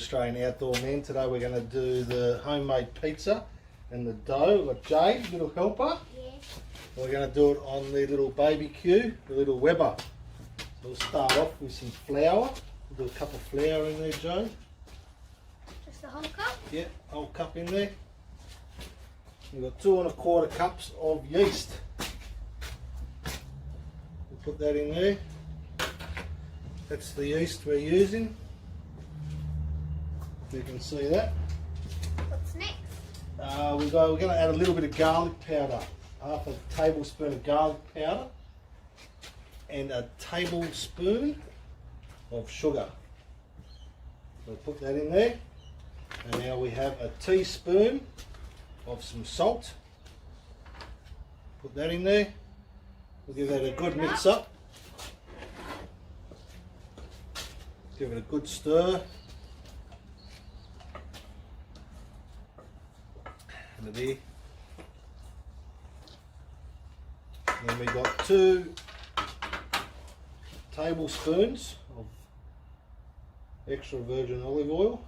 Australian Outdoor Man. Today we're going to do the homemade pizza and the dough. We've got Jade, little helper. Yeah. We're going to do it on the little baby Q, the little Weber. So we'll start off with some flour. We'll do a cup of flour in there, Jade. Just the whole cup? Yeah, whole cup in there. We've got 2 1/4 cups of yeast. We'll put that in there. That's the yeast we're using. You can see that. What's next? We're going to add a little bit of garlic powder. Half a tablespoon of garlic powder and a tablespoon of sugar. We'll put that in there. And now we have a teaspoon of some salt. Put that in there. We'll give that a good mix up. Give it a good stir. Into there. And then we got 2 tablespoons of extra virgin olive oil.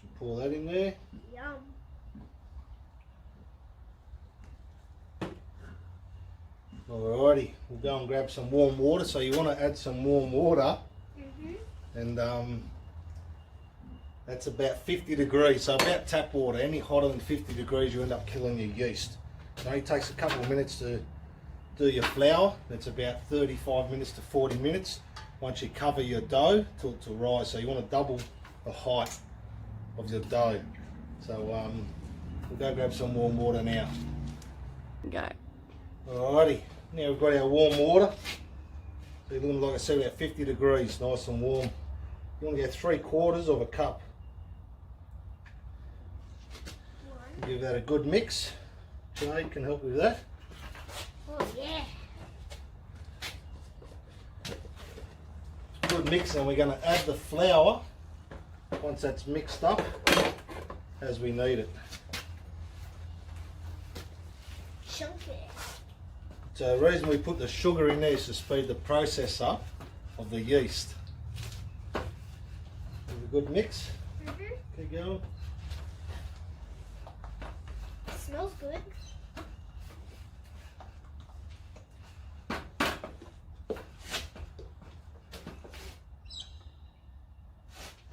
Should pour that in there. Yum. Alrighty, we'll go and grab some warm water. So you want to add some warm water, and that's about 50 degrees, so about tap water. Any hotter than 50 degrees you end up killing your yeast. It only takes a couple of minutes to do your flour. That's about 35 minutes to 40 minutes once you cover your dough till to rise. So you want to double the height of your dough. So we'll go grab some warm water now. Go. Alrighty, now we've got our warm water. So you're looking, like I said, about 50 degrees, nice and warm. You want to get 3/4 cup. Give that a good mix. Jade can help with that. Oh yeah. Good mix, and we're going to add the flour once that's mixed up as we need it. Chunky. So the reason we put the sugar in there is to speed the process up of the yeast. Give it a good mix. Keep going. Smells good.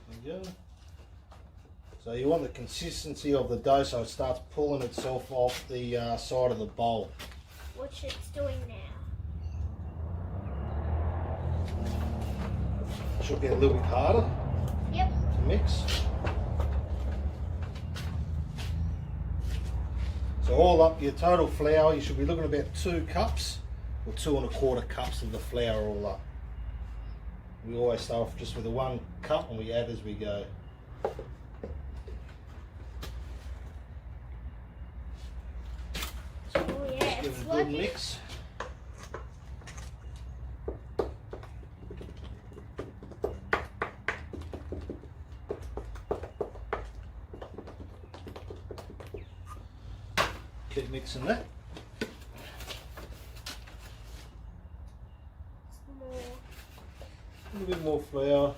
There you go. So you want the consistency of the dough so it starts pulling itself off the side of the bowl. Which it's doing now. Should get a little bit harder Yep. to mix. So all up your total flour, you should be looking at about 2 cups or 2 1/4 cups of the flour all up. We always start off just with a 1 cup and we add as we go. Oh yeah, Give it's it a good working. mix. Keep mixing that. More. A little bit more flour.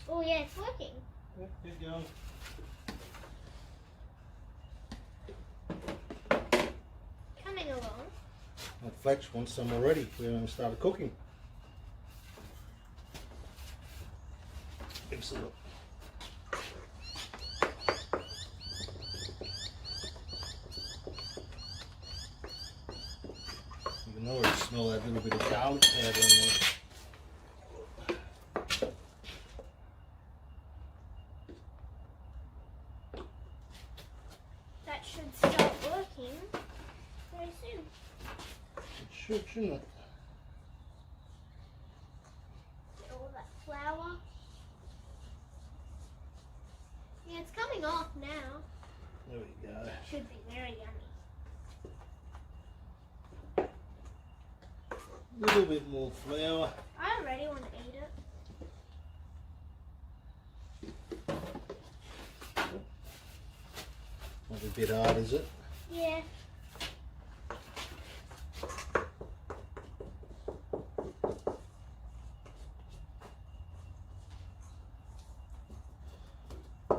Oh yeah, it's working. Yep, keep going. Coming along. And Fletch wants some already. We haven't started cooking. Give us a look. You can already smell that little bit of garlic powder in there. That should start working very soon. It should, shouldn't it? Get all that flour. Yeah, it's coming off now. There we go. Should be very yummy. A little bit more flour. I already want to eat it. Might be a bit hard, is it? Yeah.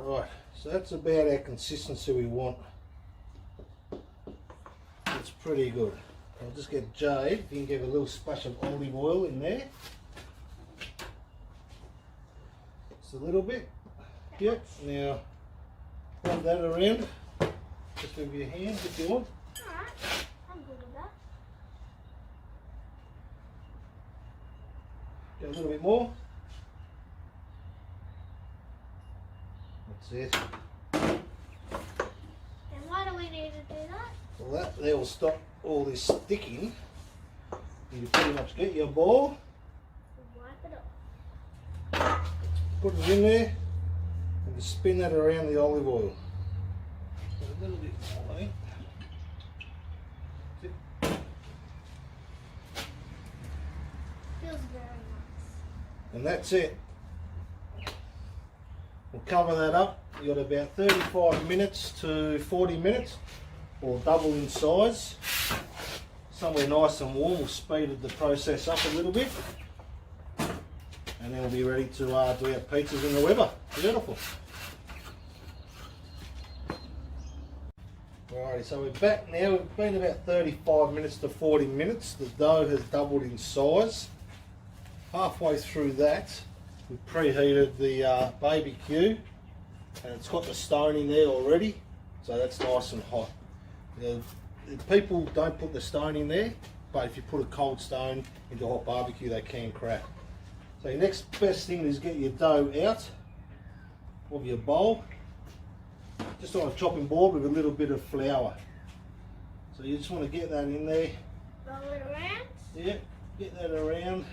Right, so that's about our consistency we want. It's pretty good. I'll just get Jade, if you can get a little splash of olive oil in there. Just a little bit. Yep, now rub that around, just with your hands if you want. Alright, I'm good with that. Get a little bit more. That's it. And why do we need to do that? Well, that there will stop all this sticking. You pretty much get your ball, Wipe it off. put it in there, and just spin that around the olive oil. So a little bit more, eh? That's it. Feels very nice. And that's it. We'll cover that up. You've got about 35 minutes to 40 minutes, or double in size. Somewhere nice and warm will speed the process up a little bit. And then we'll be ready to do our pizzas in the Weber. Beautiful. Alrighty, so we're back now. We've been about 35 minutes to 40 minutes. The dough has doubled in size. Halfway through that, we preheated the barbecue, and it's got the stone in there already, so that's nice and hot. People don't put the stone in there, but if you put a cold stone into hot barbecue, they can crack. So your next best thing is get your dough out of your bowl, just on a chopping board with a little bit of flour. So you just want to get that in there. Roll it around. Yeah, get that around.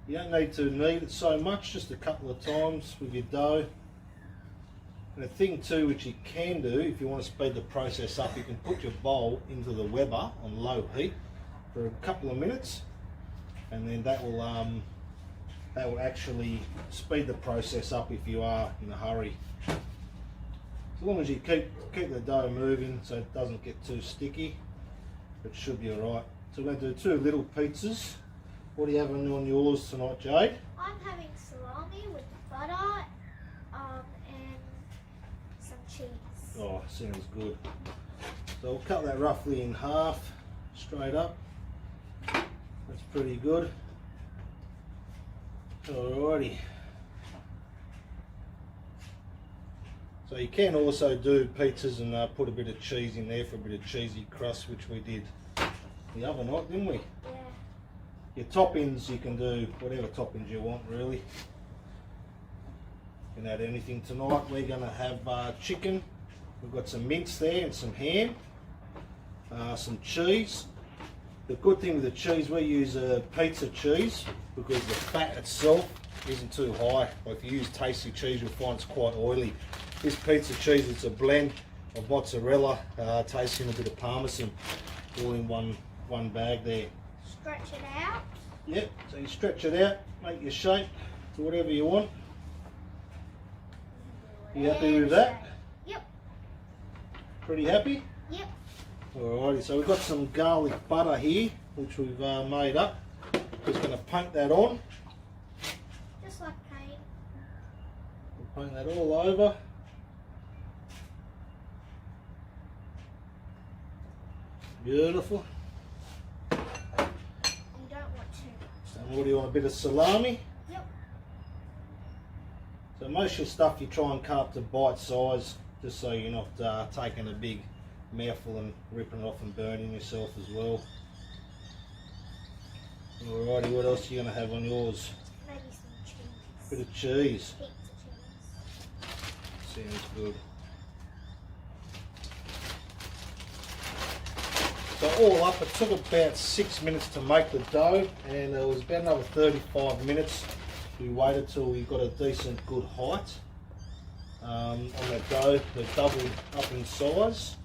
You don't need to knead it so much, just a couple of times with your dough. And a thing too, which you can do if you want to speed the process up, you can put your bowl into the Weber on low heat for a couple of minutes, and then that will actually speed the process up if you are in a hurry. As long as you keep the dough moving so it doesn't get too sticky, it should be alright. So we're going to do 2 little pizzas. What are you having on yours tonight, Jade? I'm having salami with butter and some cheese. Oh, sounds good. So we'll cut that roughly in half, straight up. That's pretty good. Alrighty. So you can also do pizzas and put a bit of cheese in there for a bit of cheesy crust, which we did the other night, didn't we? Yeah. Your toppings, you can do whatever toppings you want, really. You can add anything tonight. We're going to have chicken. We've got some mince there and some ham, some cheese. The good thing with the cheese, we use pizza cheese because the fat itself isn't too high. Like if you use tasty cheese, you'll find it's quite oily. This pizza cheese, it's a blend of mozzarella, tasting a bit of parmesan, all in one bag there. Stretch it out. Yep, so you stretch it out, make your shape to whatever you want. You happy with that? Yep. Pretty happy? Yep. Alrighty, so we've got some garlic butter here, which we've made up. Just going to paint that on. Just like paint. We'll paint that all over. Beautiful. You don't want too much. And what do you want, a bit of salami? Yep. So most of your stuff you try and cut up to bite size, just so you're not taking a big mouthful and ripping it off and burning yourself as well. Alrighty, what else are you going to have on yours? Maybe some cheese. Bit of cheese. Heaps of cheese. Sounds good. So all up, it took about 6 minutes to make the dough, and it was about another 35 minutes. We waited till we got a decent good height on that dough. They've doubled up in size.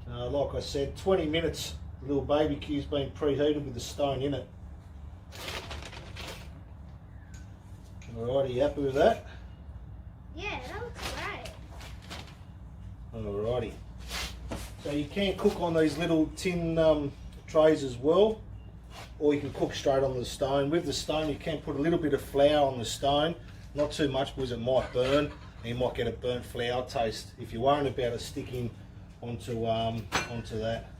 Like I said, 20 minutes, the little barbecue's been preheated with the stone in it. Alrighty, you happy with that? Yeah, that looks great. Alrighty. So you can cook on these little tin trays as well, or you can cook straight on the stone. With the stone, you can put a little bit of flour on the stone, Not too much because it might burn and you might get a burnt flour taste if you're worried about it sticking onto that.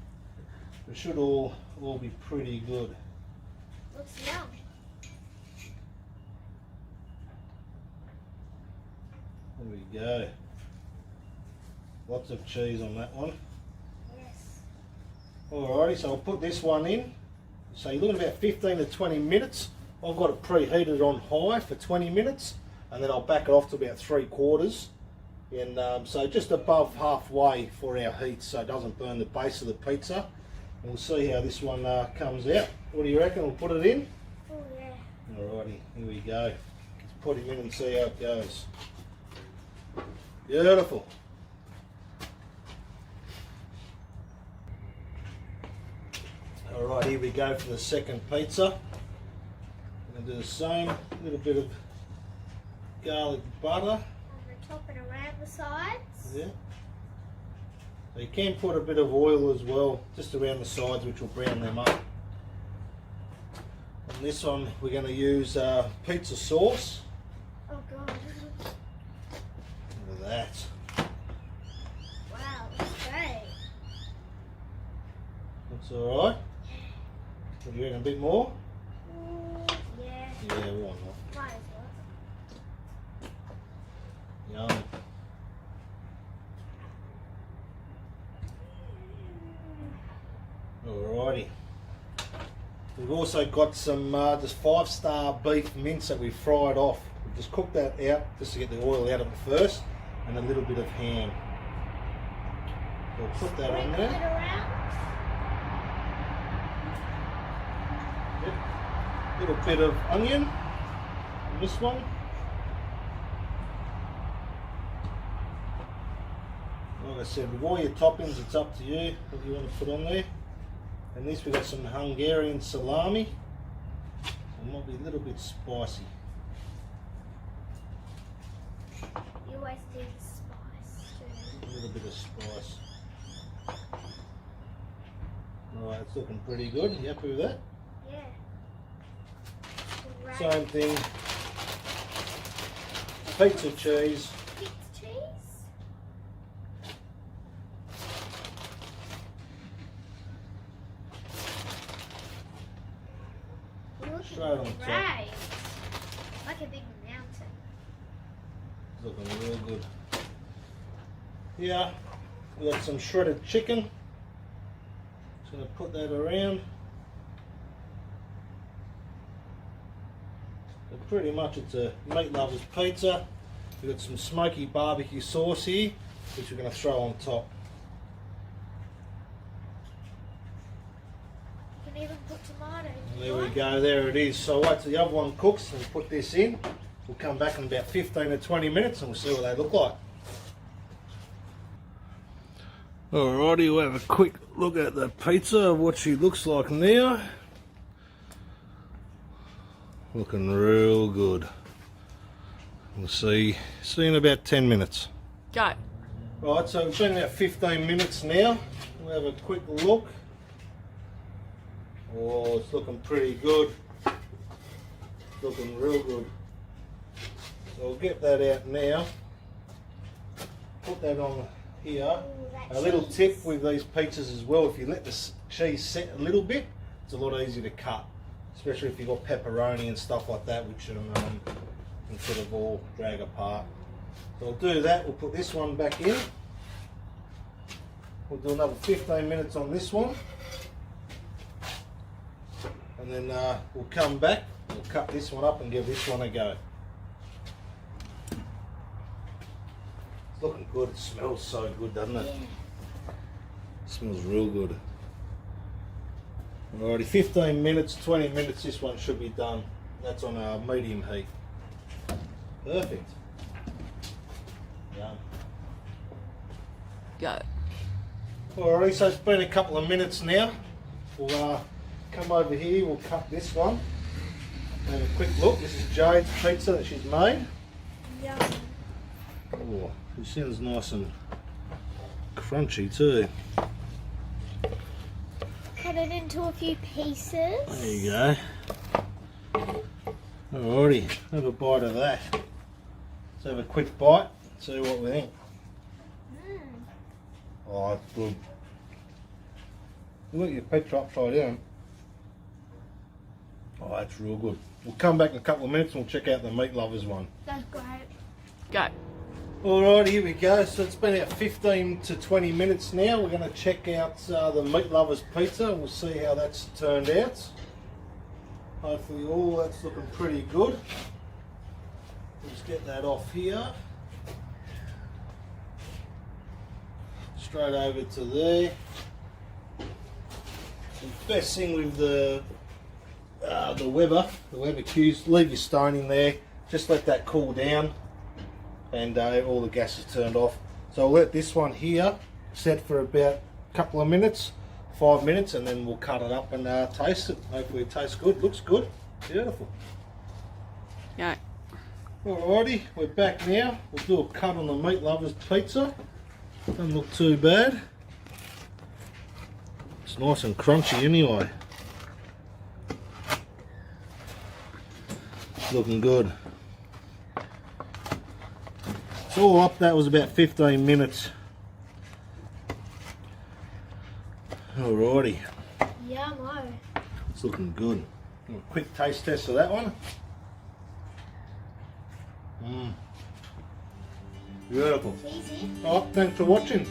It should all be pretty good. Looks yum. There we go. Lots of cheese on that one. Yes. Alrighty, so I'll put this one in. So you're looking at about 15 to 20 minutes. I've got it preheated on high for 20 minutes and then I'll back it off to about 3/4. And so just above halfway for our heat so it doesn't burn the base of the pizza. And we'll see how this one comes out. What do you reckon? We'll put it in? Oh yeah. Alrighty, here we go. Let's put him in and see how it goes. Beautiful. Alright, here we go for the second pizza. I'm going to do the same, a little bit of garlic butter. On the top and around the sides. Yeah. So you can put a bit of oil as well, just around the sides, which will brown them up. On this one, we're going to use pizza sauce. Oh god. Look at that. Wow, that's great. That's alright. What do you reckon, a bit more? Yeah. Yeah, why not? Might as well. Yum. Alrighty. We've also got some just 5-star beef mince that we fried off. We've just cooked that out just to get the oil out of it first, and a little bit of ham. So we'll put that on Sprinkle there. it around. Yep. Little bit of onion on this one. Like I said, with all your toppings, it's up to you what you want to put on there. And this, we've got some Hungarian salami. It might be a little bit spicy. You always do the spice too. A little bit of spice. Alright, it's looking pretty good. You happy with that? Yeah. Great. Same thing. Pizza cheese. Pizza cheese. You're looking Straight on top. great. Like a big mountain. It's looking real good. Yeah, we got some shredded chicken. Just gonna put that around. So pretty much it's a meat lover's pizza. We've got some smoky barbecue sauce here, which we're gonna throw on top. You can even put tomato. And there we go, there it is. So wait till the other one cooks and put this in. We'll come back in about 15 to 20 minutes and we'll see what they look like. Alrighty, we'll have a quick look at the pizza, what she looks like now. Looking real good. We'll see in about 10 minutes. Go. Right, so it's been about 15 minutes now. We'll have a quick look. Oh, it's looking pretty good. Looking real good. So I'll get that out now. Put that on here. Ooh, that A little cheese. tip with these pizzas as well, if you let the cheese set a little bit, it's a lot easier to cut. Especially if you've got pepperoni and stuff like that, which can sort of all drag apart. So I'll do that, we'll put this one back in. We'll do another 15 minutes on this one. And then we'll come back, we'll cut this one up and give this one a go. It's looking good, it smells so good, doesn't it? Yeah. It smells real good. Alrighty, 15 minutes, 20 minutes, this one should be done. That's on a medium heat. Perfect. Yum. Go. Alrighty, so it's been a couple of minutes now. We'll come over here, we'll cut this one. Have a quick look. This is Jade's pizza that she's made. Yum. Oh, it sounds nice and crunchy too. Cut it into a few pieces. There you go. Alrighty, have a bite of that. have a quick bite, see what we think. Mm. Oh, it's good. Look at your picture upside down. Oh, that's real good. We'll come back in a couple of minutes and we'll check out the Meat Lovers one. That's great. Go. Alright, here we go. So it's been about 15 to 20 minutes now. We're going to check out the Meat Lovers pizza and we'll see how that's turned out. Hopefully all that's looking pretty good. Let's get that off here. Straight over to there. The best thing with the Weber Q's, leave your stone in there. Just let that cool down. And all the gas is turned off. So I'll let this one here set for about a couple of minutes, 5 minutes, and then we'll cut it up and taste it. Hopefully it tastes good, looks good, beautiful. Yeah. Alrighty, we're back now. We'll do a cut on the Meat Lovers pizza. Doesn't look too bad. It's nice and crunchy anyway. It's looking good. All up, that was about 15 minutes. Alrighty, Yummo. it's looking good. A quick taste test of that one. Beautiful. Easy. Oh, thanks for watching.